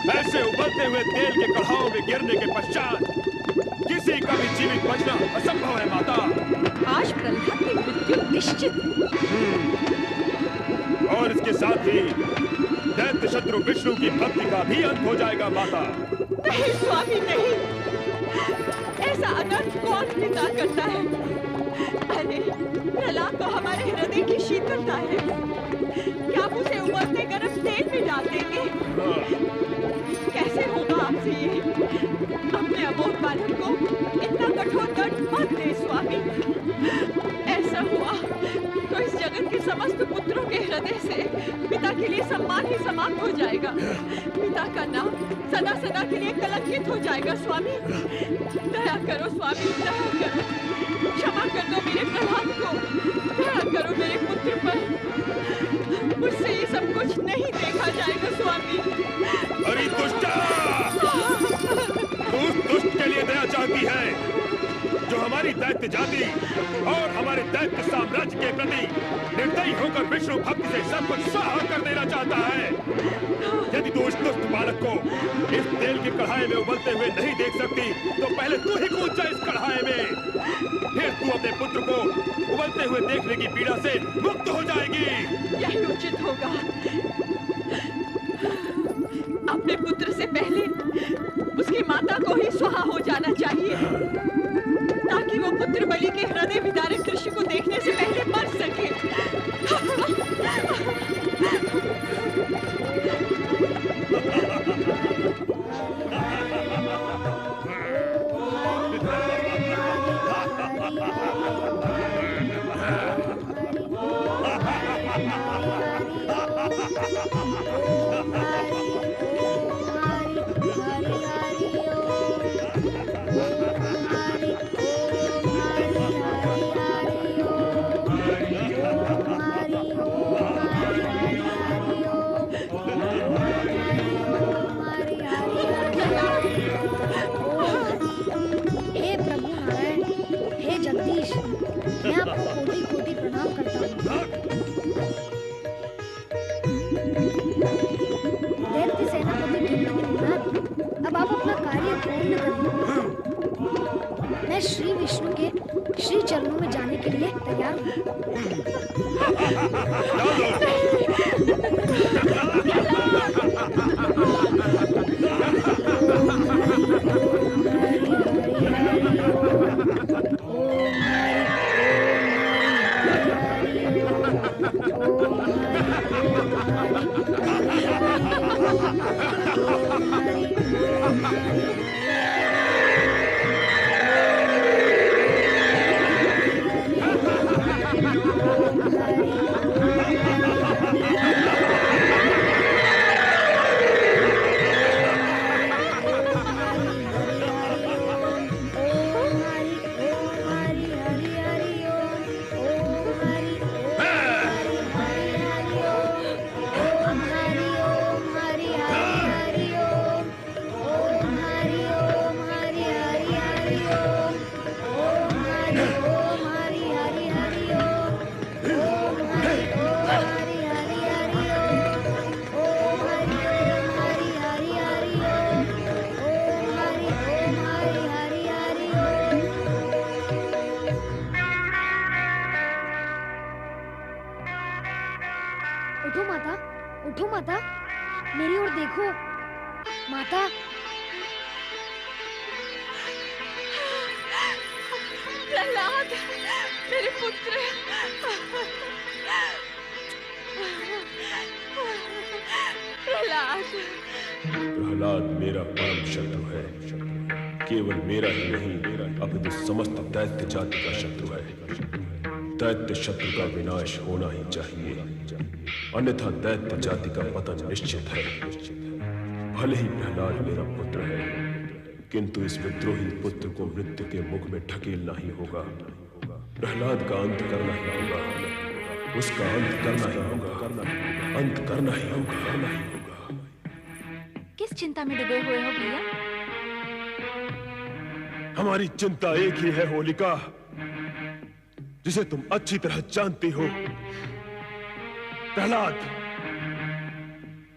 ऐसे उबलते हुए तेल के कढ़ाओं में गिरने के पश्चात किसी का भी जीवित बचना असंभव है माता। आज प्रहलाद की मृत्यु निश्चित। और इसके साथ ही दैत्य शत्रु विष्णु की भक्ति का भी अंत हो जाएगा माता। नहीं स्वामी नहीं, ऐसा अनर्थ कौन पिता करता है? अरे प्रहलाद तो हमारे हृदय की शीतलता है, क्या आप उसे उबलते गर्म तेल में डाल देंगे? कैसे होगा आपसे ये? अपने अबोध बालक को इतना कठोर दंड मत दे स्वामी। ऐसा हुआ तो इस जगत के समस्त पुत्रों के हृदय से पिता के लिए सम्मान ही समाप्त हो जाएगा। पिता का नाम सदा सदा के लिए कलंकित हो जाएगा स्वामी। दया करो स्वामी, दया करो, क्षमा कर दो मेरे प्रहलाद को, दया करो मेरे पुत्र पर। मुझसे ये सब कुछ नहीं देखा जाएगा स्वामी। अरे दुष्टा! तू उस दुष्ट के लिए दया चाहती है जो हमारी दैत्य जाति और हमारे दैत्य साम्राज्य के प्रति निर्दयी होकर विष्णु भक्ति से सब कुछ स्वाहा कर देना चाहता है। यदि तू उस दुष्ट बालक को इस तेल के कढ़ाई में उबलते हुए नहीं देख सकती तो पहले तू ही कूद जा इस कढ़ाई में, फिर तू अपने पुत्र को उबलते हुए देखने की पीड़ा से मुक्त हो जाएगी। यही उचित होगा। अपने पुत्र से पहले उसकी माता को ही स्वाहा हो जाना चाहिए, ताकि वो पुत्र बलि के हृदय विदारक दृश्य को देखने से पहले मर सके। श्री विष्णु के श्री चरणों में जाने के लिए तैयार हूँ। उठो माता, मेरी ओर देखो माता। प्रहलाद, मेरे पुत्र। प्रहलाद। प्रहलाद मेरा परम शत्रु है, केवल मेरा ही नहीं अपितु समस्त दैत्य जाति का शत्रु है। दैत्य शत्रु का विनाश होना ही चाहिए, अन्यथा दैत्य जाति का पतन निश्चित है। भले ही प्रहलाद मेरा पुत्र है, किंतु इस विद्रोही पुत्र को मृत्यु के मुख में ढकेलना ही होगा। प्रहलाद का अंत करना ही होगा, उसका अंत करना ही होगा, अंत करना ही होगा। किस चिंता में डूबे हुए हो भैया? हमारी चिंता एक ही है होलिका, जिसे तुम अच्छी तरह जानती हो। प्रहलाद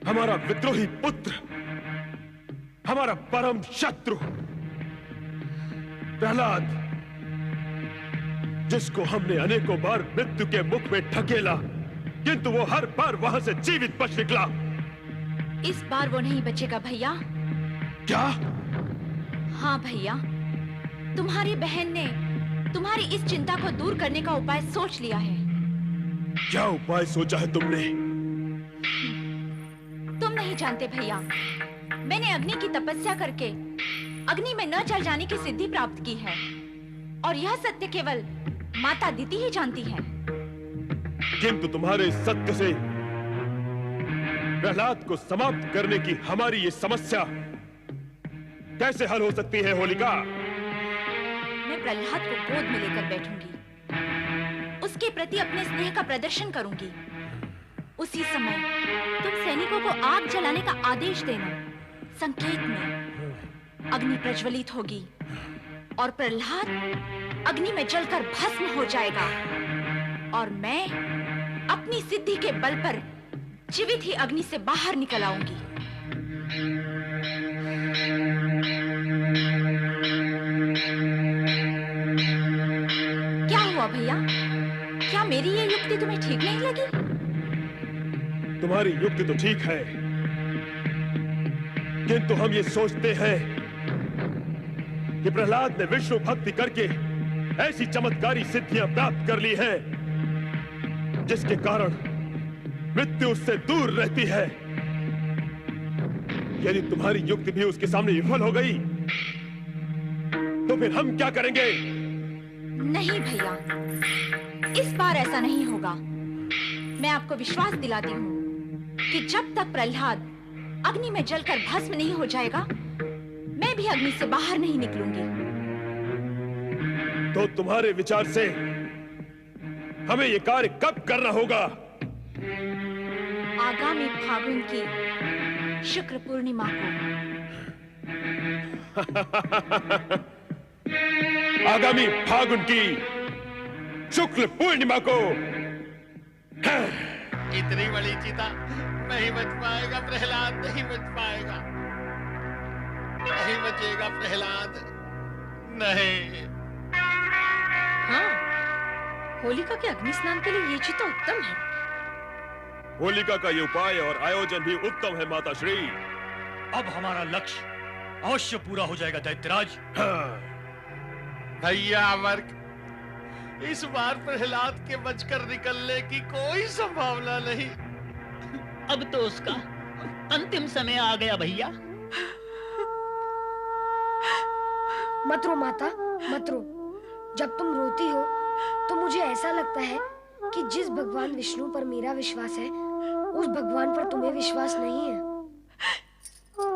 हमारा विद्रोही पुत्र, हमारा परम शत्रु। प्रहलाद जिसको हमने अनेकों बार मृत्यु के मुख में ढकेला, किंतु वो हर बार वहां से जीवित बच निकला। इस बार वो नहीं बचेगा भैया। क्या? हाँ भैया, तुम्हारी बहन ने तुम्हारी इस चिंता को दूर करने का उपाय सोच लिया है। क्या उपाय सोचा है तुमने? तुम नहीं जानते भैया, मैंने अग्नि की तपस्या करके अग्नि में न जल जाने की सिद्धि प्राप्त की है, और यह सत्य केवल माता दीति ही जानती है। किंतु तुम्हारे सत्य से प्रहलाद को समाप्त करने की हमारी ये समस्या कैसे हल हो सकती है होलिका? मैं प्रहलाद को गोद में लेकर बैठूंगी, उसके प्रति अपने स्नेह का प्रदर्शन करूंगी। उसी समय तुम सैनिकों को आग जलाने का आदेश देना। संकेत में अग्नि प्रज्वलित होगी और प्रहलाद अग्नि में जलकर भस्म हो जाएगा, और मैं अपनी सिद्धि के बल पर जीवित ही अग्नि से बाहर निकल आऊंगी। क्या हुआ भैया? क्या मेरी ये युक्ति तुम्हें ठीक नहीं लगी? तुम्हारी युक्ति तो ठीक है, किंतु हम ये सोचते हैं कि प्रहलाद ने विष्णु भक्ति करके ऐसी चमत्कारी सिद्धियां प्राप्त कर ली हैं, जिसके कारण मृत्यु उससे दूर रहती है। यदि तुम्हारी युक्ति भी उसके सामने विफल हो गई, तो फिर हम क्या करेंगे? नहीं भैया, इस बार ऐसा नहीं होगा। मैं आपको विश्वास दिलाती हूँ कि जब तक प्रहलाद अग्नि में जलकर भस्म नहीं हो जाएगा, मैं भी अग्नि से बाहर नहीं निकलूंगी। तो तुम्हारे विचार से हमें ये कार्य कब करना होगा? आगामी फागुन की शुक्र पूर्णिमा को। आगामी फागुन की शुक्ल पूर्णिमा को। इतनी बड़ी चिता नहीं बच पाएगा प्रहलाद, नहीं बच पाएगा, नहीं बचेगा प्रहलाद, नहीं। हाँ, होलिका के अग्नि स्नान के लिए ये चिता उत्तम है। होलिका का ये उपाय और आयोजन भी उत्तम है माता श्री। अब हमारा लक्ष्य अवश्य पूरा हो जाएगा दैत्यराज। भैया अमर्क, इस बार प्रहलाद के बचकर निकलने की कोई संभावना नहीं। अब तो उसका अंतिम समय आ गया भैया। मत रो माता, मत रो। जब तुम रोती हो तो मुझे ऐसा लगता है कि जिस भगवान विष्णु पर मेरा विश्वास है, उस भगवान पर तुम्हें विश्वास नहीं है।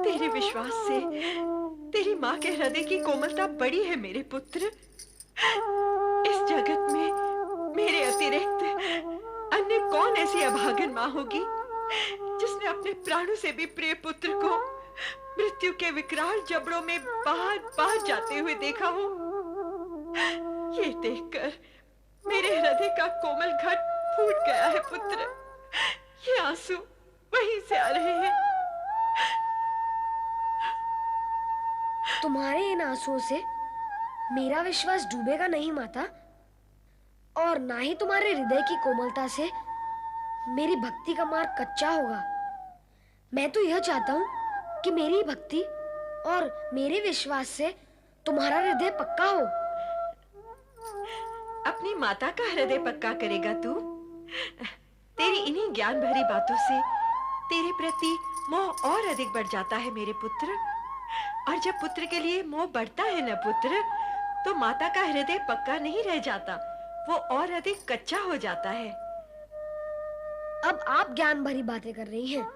तेरे विश्वास से तेरी माँ के हृदय की कोमलता बड़ी है मेरे पुत्र। इस जगत में मेरे अतिरिक्त अन्य कौन ऐसी अभागन माँ होगी जिसने अपने प्राणों से भी प्रिय पुत्र को मृत्यु के विकराल जबड़ों में बार बार जाते हुए देखा हो। ये देखकर मेरे हृदय का कोमल घट फूट गया है पुत्र। ये आंसू वहीं से आ रहे हैं। तुम्हारे इन आंसुओं से मेरा विश्वास डूबेगा नहीं माता, और ना ही तुम्हारे हृदय की कोमलता से मेरी भक्ति का मार्ग कच्चा होगा। मैं तो यह चाहता हूँ कि मेरी भक्ति और मेरे विश्वास से तुम्हारा हृदय पक्का हो। अपनी माता का हृदय पक्का करेगा तू? तेरी इन्हीं ज्ञान भरी बातों से तेरे प्रति मोह और अधिक बढ़ जाता है मेरे पुत्र। और जब पुत्र के लिए मोह बढ़ता है न पुत्र, तो माता का हृदय पक्का नहीं रह जाता, वो और अधिक कच्चा हो जाता है। अब आप ज्ञान भरी बातें कर रही हैं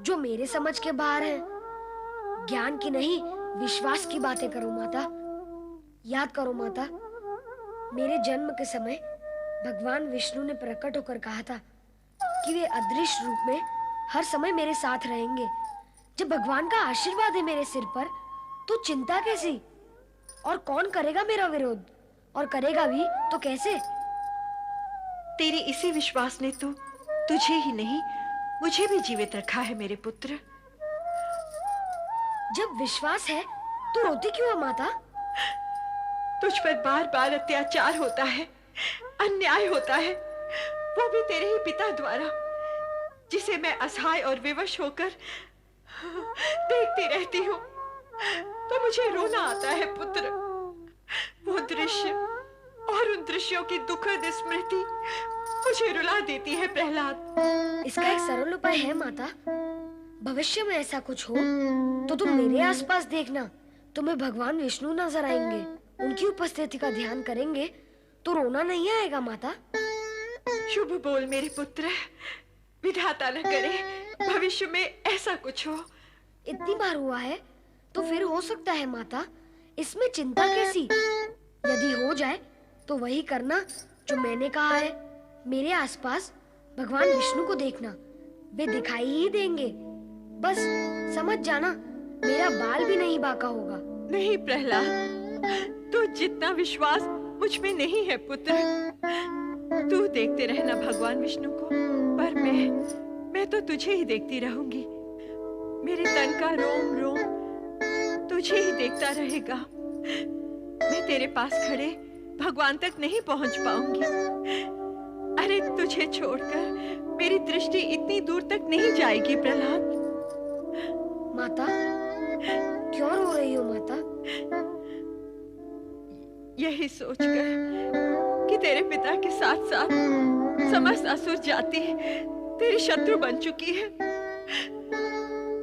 जो मेरे समझ के बाहर हैं। ज्ञान की नहीं, विश्वास की बातें करो माता। याद करो माता, मेरे जन्म के समय भगवान विष्णु ने प्रकट होकर कहा था कि वे अदृश्य रूप में हर समय मेरे साथ रहेंगे। जब भगवान का आशीर्वाद है मेरे सिर पर, तो चिंता कैसी? और कौन करेगा मेरा विरोध? और करेगा भी तो कैसे? तेरे इसी विश्वास ने तो तुझे ही नहीं मुझे भी जीवित रखा है मेरे पुत्र। जब विश्वास है तो रोती क्यों है माता? तुझ पर बार बार अत्याचार होता है, अन्याय होता है, वो भी तेरे ही पिता द्वारा, जिसे मैं असहाय और विवश होकर देखती रहती हूँ। तो मुझे रोना आता है पुत्र। वो दृश्य और उन दृश्यों की दुखद स्मृति मुझे रुला देती है प्रहलाद। इसका एक सरल उपाय है माता। भविष्य में ऐसा कुछ हो तो तुम मेरे आसपास देखना, तुम्हें भगवान विष्णु नजर आएंगे। उनकी उपस्थिति का ध्यान करेंगे तो रोना नहीं आएगा माता। शुभ बोल मेरे पुत्र, विधाता न करे भविष्य में ऐसा कुछ हो। इतनी बार हुआ है तो फिर हो सकता है माता, इसमें चिंता कैसी? यदि हो जाए तो वही करना जो मैंने कहा है। मेरे आसपास भगवान विष्णु को देखना, वे दिखाई ही देंगे। बस समझ जाना, मेरा बाल भी नहीं बाका होगा। नहीं प्रहलाद, तू जितना विश्वास मुझ में नहीं है पुत्र। तू देखते रहना भगवान विष्णु को, पर मैं तो तुझे ही देखती रहूंगी। मेरे तन का रोम रोम तुझे ही देखता रहेगा। मैं तेरे पास खड़े भगवान तक नहीं पहुंच पाऊंगी। अरे तुझे छोड़कर मेरी दृष्टि इतनी दूर तक नहीं जाएगी प्रहलाद। माता, क्यों रो रही हो माता? यही सोचकर कि तेरे पिता के साथ साथ समस्त असुर जाति तेरी शत्रु बन चुकी है।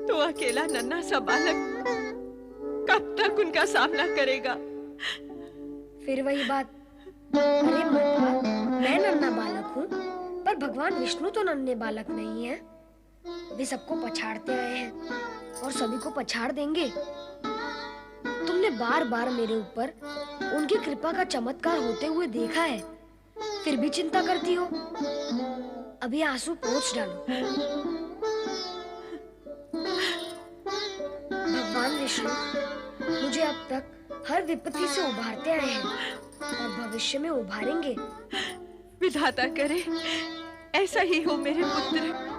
तो अकेला नन्हा सा बालक कब तक उनका सामना करेगा? फिर वही बात। अरे माता, मैं नन्हा बालक हूँ, पर भगवान विष्णु तो नन्हे बालक नहीं है। वे सबको पछाड़ते रहे हैं और सभी को पछाड़ देंगे। तुमने बार बार मेरे ऊपर उनकी कृपा का चमत्कार होते हुए देखा है, फिर भी चिंता करती हो। अभी आंसू पोंछ डालो। भगवान विष्णु मुझे अब तक हर विपत्ति से उभारते आए हैं और भविष्य में उभारेंगे। विधाता करे ऐसा ही हो मेरे पुत्र।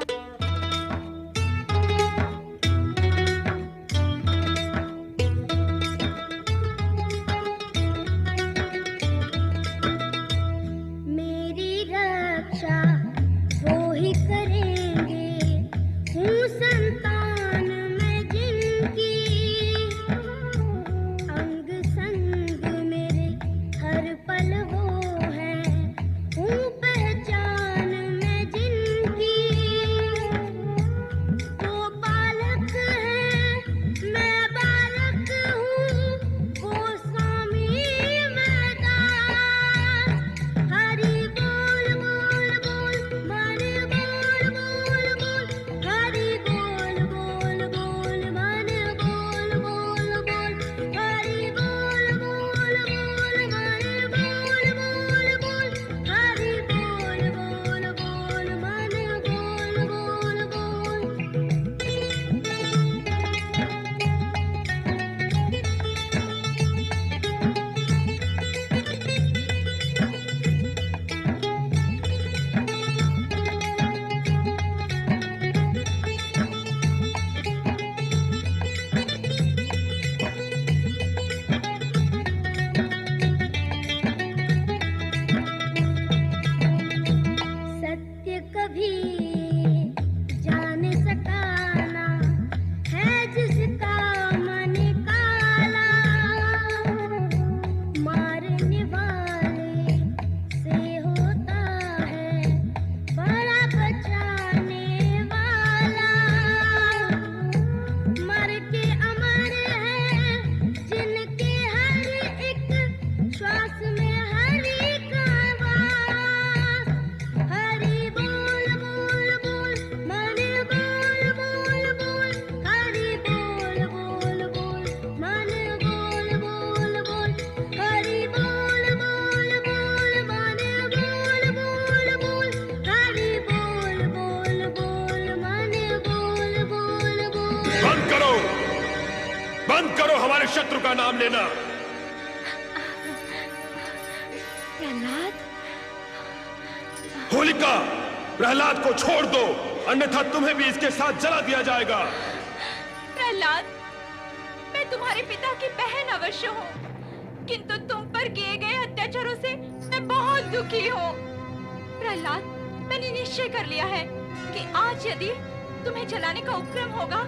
बंद करो हमारे शत्रु का नाम लेना। प्रहलाद, होलिका, प्रहलाद को छोड़ दो, अन्यथा तुम्हें भी इसके साथ जला दिया जाएगा। प्रहलाद, मैं तुम्हारे पिता की बहन अवश्य हूँ, किंतु तुम पर किए गए अत्याचारों से मैं बहुत दुखी हूँ। प्रहलाद, मैंने निश्चय कर लिया है कि आज यदि तुम्हें जलाने का उपक्रम होगा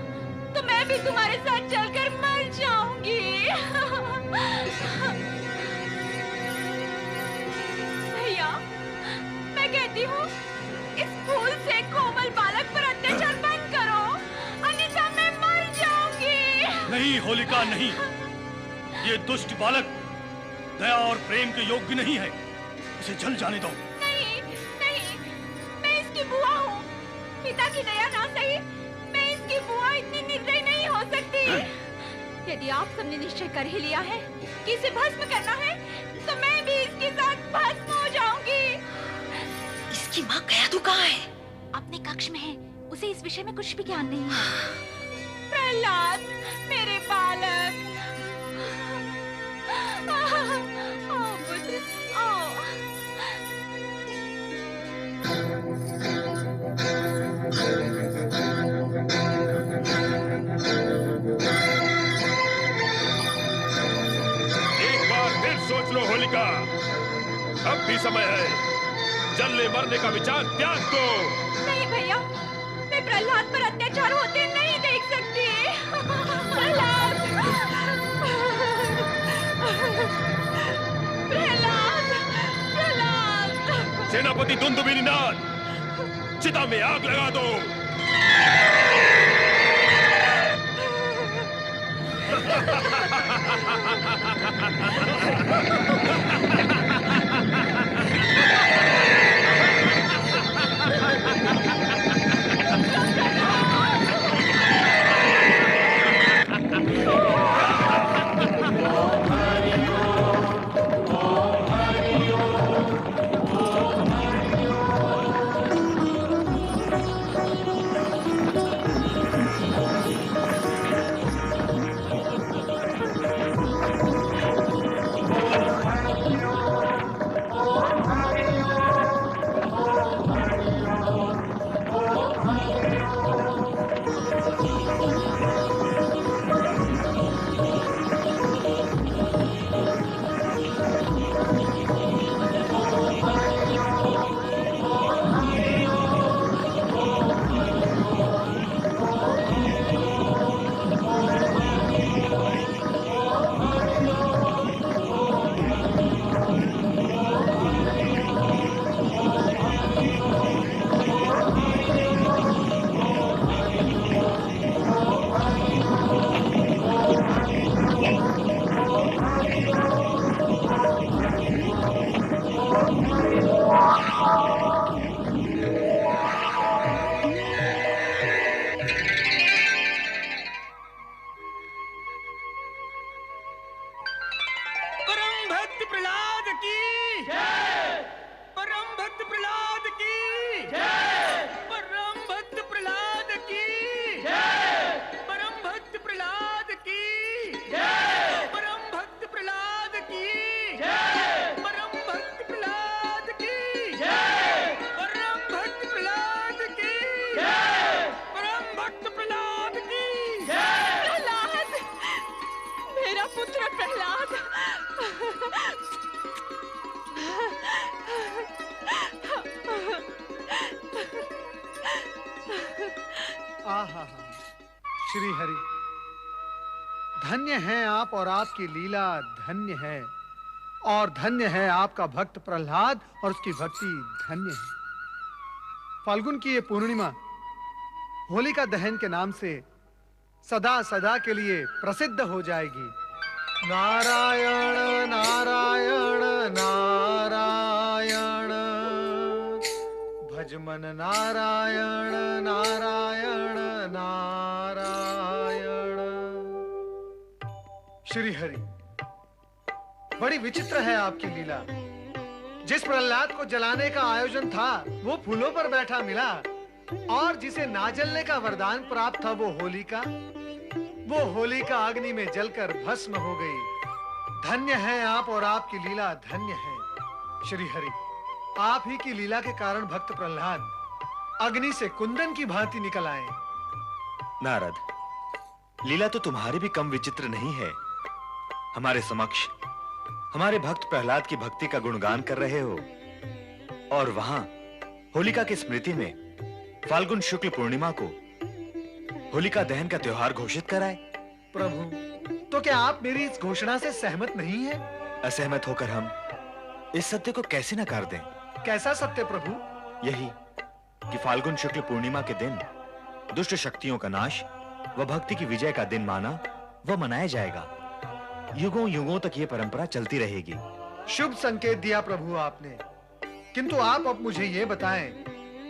तो मैं भी तुम्हारे साथ जलकर मर जाऊंगी। भैया, मैं कहती हूँ इस फूल से कोमल बालक पर अत्याचार बंद करो, अन्यथा मैं मर जाऊंगी। नहीं होलिका, नहीं। ये दुष्ट बालक दया और प्रेम के योग्य नहीं है, इसे जल जाने दो। नहीं, नहीं, मैं इसकी बुआ हूँ। पिता की दया ना सही, मैं इसकी बुआ इतनी निर्दयी नहीं हो सकती। यदि आप सबने निश्चय कर ही लिया है कि इसे भस्म करना है, तो मैं भी इसके साथ भस्म हो जाऊंगी। इसकी माँ गया कहाँ है? अपने कक्ष में है, उसे इस विषय में कुछ भी ज्ञान नहीं है। प्रहलाद, मेरे बालक, आओ पुत्र, आओ। एक बार फिर सोच लो होलिका, अब भी समय है। जलने मरने का विचार त्याग दो। नहीं भैया, मैं प्रहलाद पर अत्याचार होते नहीं देख सकती। प्रहलाद, प्रहलाद, प्रहलाद। सेनापति दुंदुभिनाथ, चिता में आग लगा दो। आहा, श्री हरि, धन्य हैं आप और आपकी लीला धन्य है, और धन्य है आपका भक्त प्रहलाद और उसकी भक्ति धन्य है। फाल्गुन की ये पूर्णिमा होलिका दहन के नाम से सदा सदा के लिए प्रसिद्ध हो जाएगी। नारायण नारायण नारायण, भजमन नारायण नारायण नारायण। श्री हरि, बड़ी विचित्र है आपकी लीला। जिस प्रहलाद को जलाने का आयोजन था वो फूलों पर बैठा मिला, और जिसे ना जलने का वरदान प्राप्त था वो होलिका अग्नि में जलकर भस्म हो गई। धन्य है आप और आपकी लीला धन्य है। श्री हरि, आप ही की लीला के कारण भक्त प्रहलाद अग्नि से कुंदन की भांति निकल आए। नारद, लीला तो तुम्हारी भी कम विचित्र नहीं है। हमारे समक्ष हमारे भक्त प्रहलाद की भक्ति का गुणगान कर रहे हो और वहां होलिका की स्मृति में फाल्गुन शुक्ल पूर्णिमा को होलिका दहन का त्योहार घोषित कराए। प्रभु, तो क्या आप मेरी इस घोषणा से सहमत नहीं हैं? असहमत होकर हम इस सत्य को कैसे नकार दें? कैसा सत्य प्रभु? यही कि फाल्गुन शुक्ल पूर्णिमा के दिन दुष्ट शक्तियों का नाश व भक्ति की विजय का दिन माना व मनाया जाएगा। युगों युगों तक ये परंपरा चलती रहेगी। शुभ संकेत दिया प्रभु आपने, किंतु आप अब मुझे ये बताएं,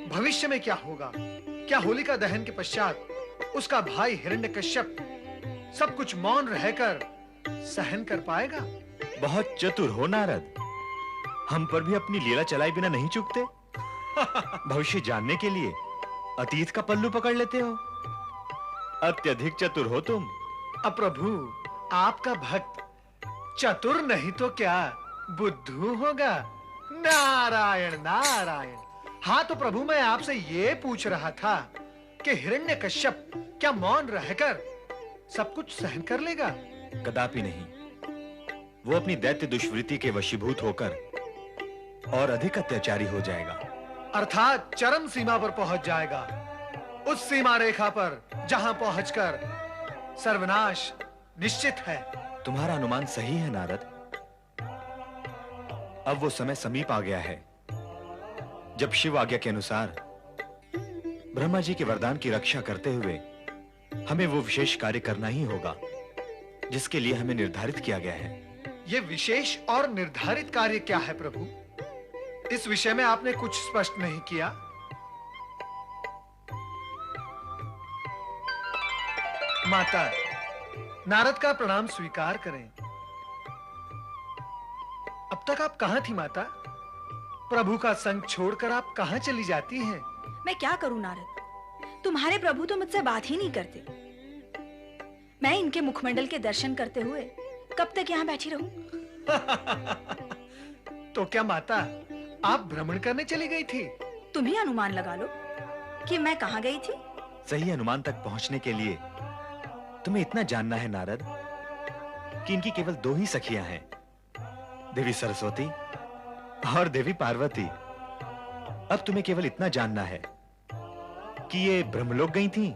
भविष्य में क्या होगा? क्या होलिका दहन के पश्चात उसका भाई हिरण्यकश्यप सब कुछ मौन रहकर सहन कर पाएगा? बहुत चतुर हो नारद, हम पर भी अपनी लीला चलाए बिना नहीं चूकते। भविष्य जानने के लिए अतीत का पल्लू पकड़ लेते हो। अत्यधिक चतुर हो तुम। अब प्रभु, आपका भक्त चतुर नहीं तो क्या बुद्धू होगा? नारायण नारायण। हाँ तो प्रभु, मैं आपसे ये पूछ रहा था कि हिरण्यकश्यप क्या मौन रहकर सब कुछ सहन कर लेगा? कदापि नहीं। वो अपनी दैत्य दुष्वृत्ति के वशीभूत होकर और अधिक अत्याचारी हो जाएगा, अर्थात चरम सीमा पर पहुंच जाएगा। उस सीमा रेखा पर जहां पहुंचकर सर्वनाश निश्चित है। तुम्हारा अनुमान सही है नारद। अब वो समय समीप आ गया है जब शिव आज्ञा के अनुसार ब्रह्मा जी के वरदान की रक्षा करते हुए हमें वो विशेष कार्य करना ही होगा जिसके लिए हमें निर्धारित किया गया है। ये विशेष और निर्धारित कार्य क्या है प्रभु? इस विषय में आपने कुछ स्पष्ट नहीं किया। माता, नारद का प्रणाम स्वीकार करें। अब तक आप कहां थी माता? प्रभु का संग छोड़कर आप कहां चली जाती हैं? मैं क्या करूं नारद, तुम्हारे प्रभु तो मुझसे बात ही नहीं करते। मैं इनके मुखमंडल के दर्शन करते हुए कब तक यहाँ बैठी रहूं? तो क्या माता, आप भ्रमण करने चली गई थी? तुम ही अनुमान लगा लो कि मैं कहाँ गई थी। सही अनुमान तक पहुंचने के लिए तुम्हें इतना जानना है नारद कि इनकी केवल दो ही सखियां हैं, देवी सरस्वती और देवी पार्वती। अब तुम्हें केवल इतना जानना है कि ये ब्रह्मलोक गई थीं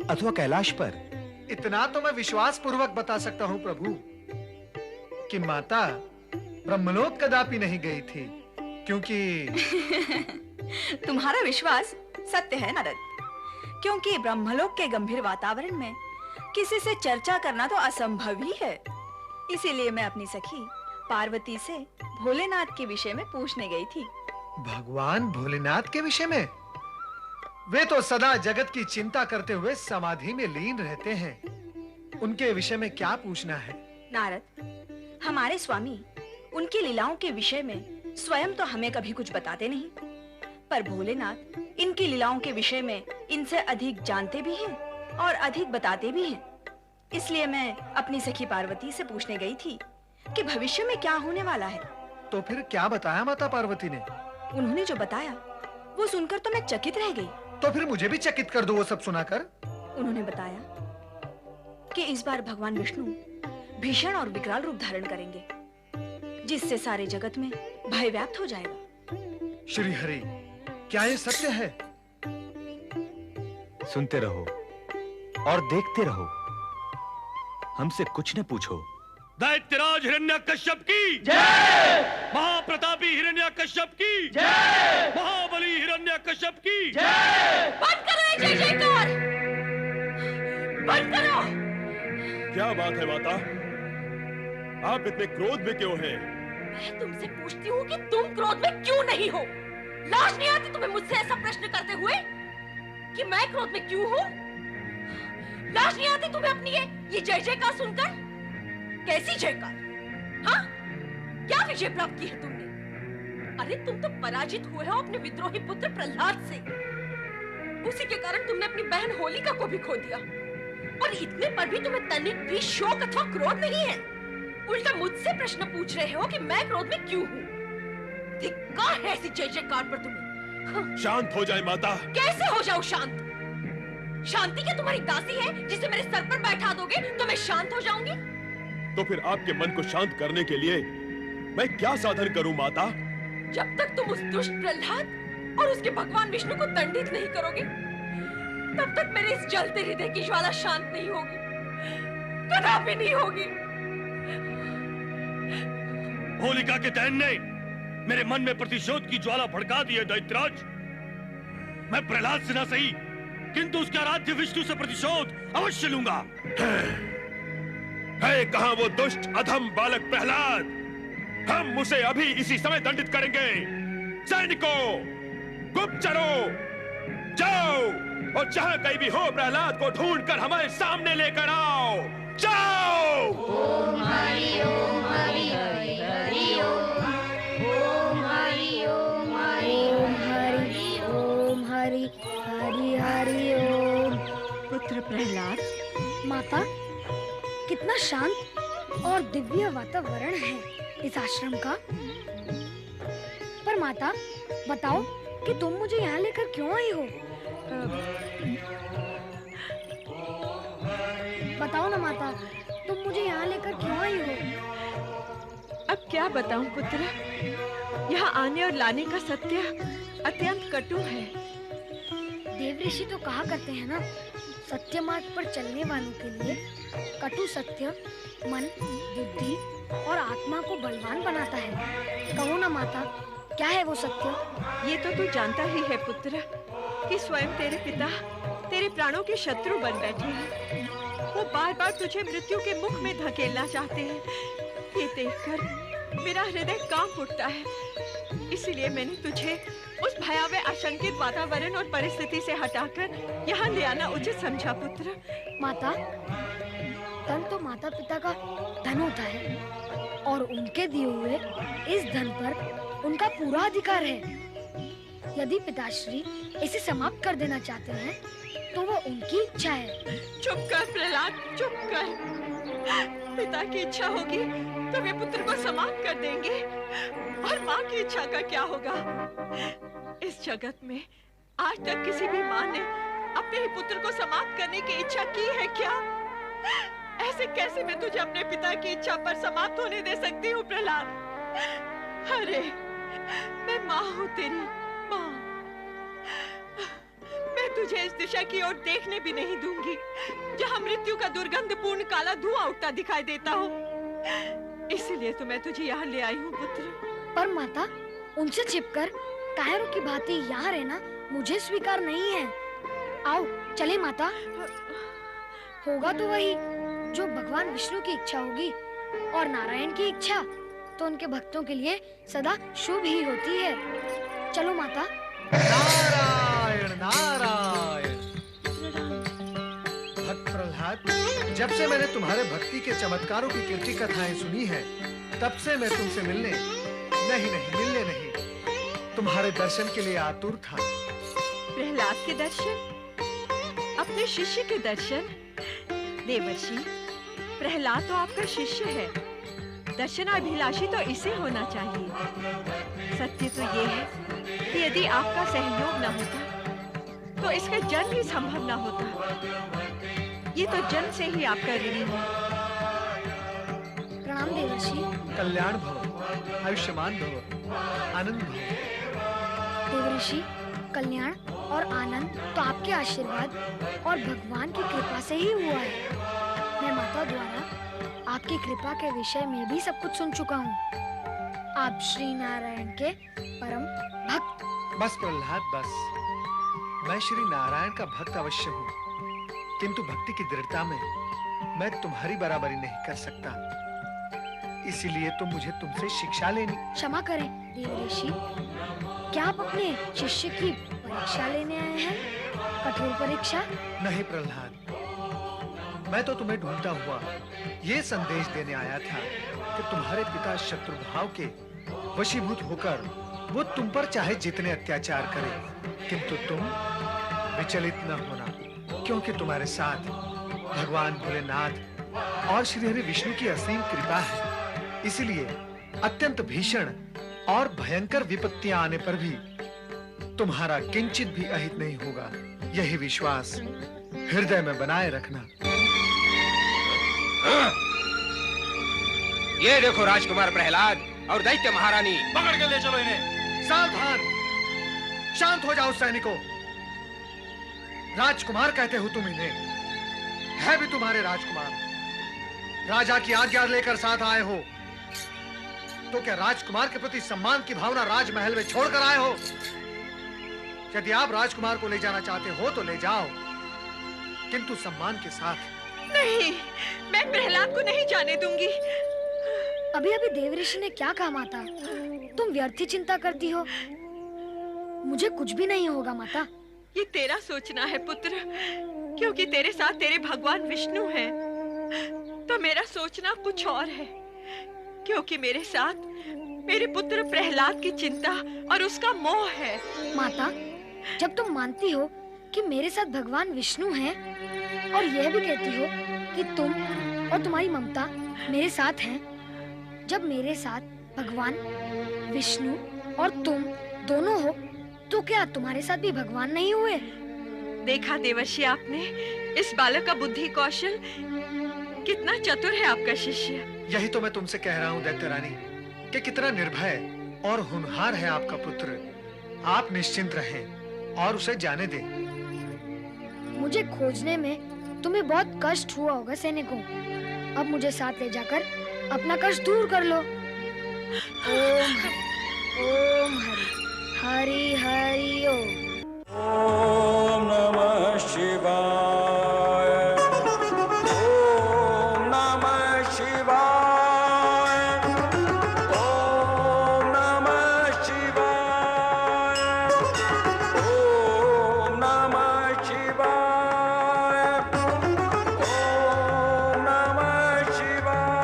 अथवा कैलाश पर। इतना तो मैं विश्वास पूर्वक बता सकता हूं प्रभु कि माता ब्रह्मलोक कदापि नहीं गई थी, क्योंकि तुम्हारा विश्वास सत्य है नारद, क्योंकि ब्रह्मलोक के गंभीर वातावरण में किसी से चर्चा करना तो असंभव ही है। इसीलिए मैं अपनी सखी पार्वती से भोलेनाथ के विषय में पूछने गई थी। भगवान भोलेनाथ के विषय में? वे तो सदा जगत की चिंता करते हुए समाधि में लीन रहते हैं। उनके विषय में क्या पूछना है? नारद, हमारे स्वामी उनकी लीलाओं के विषय में स्वयं तो हमें कभी कुछ बताते नहीं, पर भोलेनाथ इनकी लीलाओं के विषय में इनसे अधिक जानते भी हैं और अधिक बताते भी हैं। इसलिए मैं अपनी सखी पार्वती से पूछने गई थी कि भविष्य में क्या होने वाला है। तो फिर क्या बताया माता पार्वती ने? उन्होंने जो बताया वो सुनकर तो मैं चकित रह गई। तो फिर मुझे भी चकित कर दो वो सब सुनाकर। उन्होंने बताया कि इस बार भगवान विष्णु भीषण और विकराल रूप धारण करेंगे, जिससे सारे जगत में भय व्याप्त हो जाएगा। श्री हरि, क्या ये सत्य है? सुनते रहो और देखते रहो, हमसे कुछ न पूछो। दैत्यराज हिरण्यकश्यप की जय, महाप्रतापी हिरण्यकश्यप की जय, महाबली हिरण्यकश्यप की जय। बंद करो ये जय जयकार, बंद करो। क्या बात है माता, आप इतने क्रोध में क्यों हैं? मैं तुमसे पूछती हूँ कि तुम क्रोध में क्यों नहीं हो? लाज नहीं आती तुम्हें मुझसे ऐसा प्रश्न करते हुए कि मैं क्रोध में क्यों हूँ? लाज नहीं आती तुम्हें अपनी ये जय जयकार सुनकर? कैसी जयकार? हाँ, क्या विजय प्राप्त की है तुमने? अरे तुम तो पराजित हुए हो अपने विद्रोही पुत्र प्रहलाद से। उसी के कारण तुमने अपनी बहन होलिका को भी खो दिया, और इतने पर भी तुम्हें तनिक भी शोक अथवा क्रोध नहीं है। उल्टा मुझसे प्रश्न पूछ रहे हो कि मैं क्रोध में क्यों हूँ। धिक्कार है ऐसी जय जयकार पर तुम्हें। शांत हो जाए माता। कैसे हो जाऊं शांत? शांति क्या तुम्हारी दासी है जिसे मेरे सर पर बैठा दोगे तो मैं शांत हो जाऊंगी? तो फिर आपके मन को शांत करने के लिए मैं क्या साधन करूं माता? जब तक तुम उस दुष्ट प्रहलाद और उसके भगवान विष्णु को दंडित नहीं करोगे, तब तक मेरे इस जलते हृदय की ज्वाला शांत नहीं होगी, कदापि नहीं होगी। होलिका के दहन ने मेरे मन में प्रतिशोध की ज्वाला भड़का दी है दैत्यराज। मैं प्रहलाद से ना सही, किंतु उसके आराध्य विष्णु से प्रतिशोध अवश्य लूंगा। है कहां वो दुष्ट अधम बालक प्रहलाद? हम उसे अभी इसी समय दंडित करेंगे। सैनिकों, गुप्तचरों, जाओ और जहां कहीं भी हो प्रहलाद को ढूंढकर हमारे सामने लेकर आओ। जाओ। ओम हरि ओम हरि हरि हरि ओम हरि ओम हरि ओम हरि हरि हरि ओम। पुत्र प्रहलाद, माता, कितना शांत और दिव्य वातावरण है इस आश्रम का। पर माता, बताओ कि तुम मुझे यहाँ लेकर क्यों आई हो? बताओ ना माता, तुम मुझे यहाँ लेकर क्यों आई हो? अब क्या बताऊं पुत्र, यहाँ आने और लाने का सत्य अत्यंत कटु है। देव ऋषि तो कहा करते हैं ना, सत्य मार्ग पर चलने वालों के लिए कटु सत्य मन, बुद्धि और आत्मा को बलवान बनाता है। कहो ना माता, क्या है वो सत्य? ये तो तू जानता ही है पुत्र कि स्वयं तेरे पिता तेरे प्राणों के शत्रु बन बैठे हैं। वो बार बार तुझे मृत्यु के मुख में धकेलना चाहते हैं। ये देखकर मेरा हृदय कांप उठता है। इसीलिए मैंने तुझे उस भयावह आशंकित वातावरण और परिस्थिति से हटाकर यहाँ ले आना उचित समझा पुत्र। माता, धन तो माता पिता का धन होता है और उनके दिए हुए इस धन पर उनका पूरा अधिकार है। यदि पिताश्री इसे समाप्त कर देना चाहते हैं तो वो उनकी इच्छा है। चुप कर प्रहलाद, चुप कर। पिता की इच्छा होगी तो वे पुत्र को समाप्त कर देंगे, और माँ की इच्छा का क्या होगा? इस जगत में आज तक किसी भी माँ ने अपने ही पुत्र को समाप्त करने की इच्छा की है क्या? ऐसे कैसे मैं तुझे अपने पिता की इच्छा पर समाप्त होने दे सकती हूँ प्रहलाद? अरे मैं माँ हूँ, तेरी माँ। मैं तुझे इस दिशा की ओर देखने भी नहीं दूंगी जहाँ मृत्यु का दुर्गंधपूर्ण काला धुआं उठता दिखाई देता हो। इसीलिए तो मैं तुझे यहाँ ले आई हूँ पुत्र। पर माता, उनसे छिपकर कायरों की भांति यहाँ रहना मुझे स्वीकार नहीं है। आओ चले माता। होगा तो वही जो भगवान विष्णु की इच्छा होगी, और नारायण की इच्छा तो उनके भक्तों के लिए सदा शुभ ही होती है। चलो माता। नारायण नारायण। भक्त प्रहलाद, जब से मैंने तुम्हारे भक्ति के चमत्कारों की कीर्ति कथाएं सुनी है, तब से मैं तुमसे मिलने नहीं तुम्हारे दर्शन के लिए आतुर था। प्रहलाद के दर्शन? अपने शिष्य के दर्शन? देवर्षि, प्रहलाद तो आपका शिष्य है। दर्शनाभिलाषी तो इसे होना चाहिए। सत्य तो ये है कि यदि आपका सहयोग न होता तो इसका जन्म ही संभव न होता। ये तो जन्म से ही आपका ऋणी है। प्रणाम देवर्षि। कल्याण भव, आयुष्मान भव, आनंद भव। देवर्षि, कल्याण और आनंद तो आपके आशीर्वाद और भगवान की कृपा से ही हुआ है। मैं माता द्वारा आपकी कृपा के विषय में भी सब कुछ सुन चुका हूँ। आप श्री नारायण के परम भक्त। बस प्रहलाद, बस। मैं श्री नारायण का भक्त अवश्य हूँ, किंतु भक्ति की दृढ़ता में मैं तुम्हारी बराबरी नहीं कर सकता। इसीलिए तो मुझे तुमसे शिक्षा लेनी। क्षमा करें देवर्षि, क्या आप अपने शिष्य की परीक्षा लेने आए हैं? कठोर परीक्षा? नहीं प्रहलाद, मैं तो तुम्हें ढूंढता हुआ ये संदेश देने आया था कि तुम्हारे पिता शत्रुभाव के वशीभूत होकर वो तुम पर चाहे जितने अत्याचार करें, किंतु तुम विचलित न होना, क्योंकि तुम्हारे साथ भगवान भोलेनाथ और श्री हरि विष्णु की असीम कृपा है। इसलिए अत्यंत भीषण और भयंकर विपत्तियां आने पर भी तुम्हारा किंचित भी अहित नहीं होगा, यही विश्वास हृदय में बनाए रखना। ये देखो राजकुमार प्रहलाद और दैत्य महारानी। पकड़ के ले चलो इन्हें। सावधान, शांत हो जाओ सैनिकों। राजकुमार कहते हो तुम इन्हें, है भी तुम्हारे राजकुमार। राजा की आज्ञा लेकर साथ आए हो, तो क्या राजकुमार के प्रति सम्मान की भावना राजमहल में छोड़कर आए हो? यदि आप राजकुमार को ले जाना चाहते हो तो ले जाओ, किंतु सम्मान के साथ। नहीं, मैं प्रहलाद को नहीं जाने दूंगी। अभी अभी देवऋषि ने क्या कहा माता? तुम व्यर्थ ही चिंता करती हो। मुझे कुछ भी नहीं होगा माता। ये तेरा सोचना है पुत्र, क्योंकि तेरे साथ तेरे भगवान विष्णु हैं। तो मेरा सोचना कुछ और है, क्योंकि मेरे साथ मेरे पुत्र प्रहलाद की चिंता और उसका मोह है। माता, जब तुम मानती हो कि मेरे साथ भगवान विष्णु हैं और यह भी कहती हो कि तुम और तुम्हारी ममता मेरे साथ हैं, जब मेरे साथ भगवान विष्णु और तुम दोनों हो, तो क्या तुम्हारे साथ भी भगवान नहीं हुए? देखा देवर्षि आपने, इस बालक का बुद्धि कौशल कितना चतुर है आपका शिष्य। यही तो मैं तुमसे कह रहा हूँ दैत्य रानी, कि कितना निर्भय और होनहार है आपका पुत्र। आप निश्चिंत रहें और उसे जाने दें। मुझे खोजने में तुम्हें बहुत कष्ट हुआ होगा सैनिकों। अब मुझे साथ ले जाकर अपना कष्ट दूर कर लो। ओम हरि हरि हरि ओम। ओम नमः शिवाय। ओम नमः शिवाय। ओम नमः शिवाय। ओम नमः शिवाय। ओम नमः शिवाय।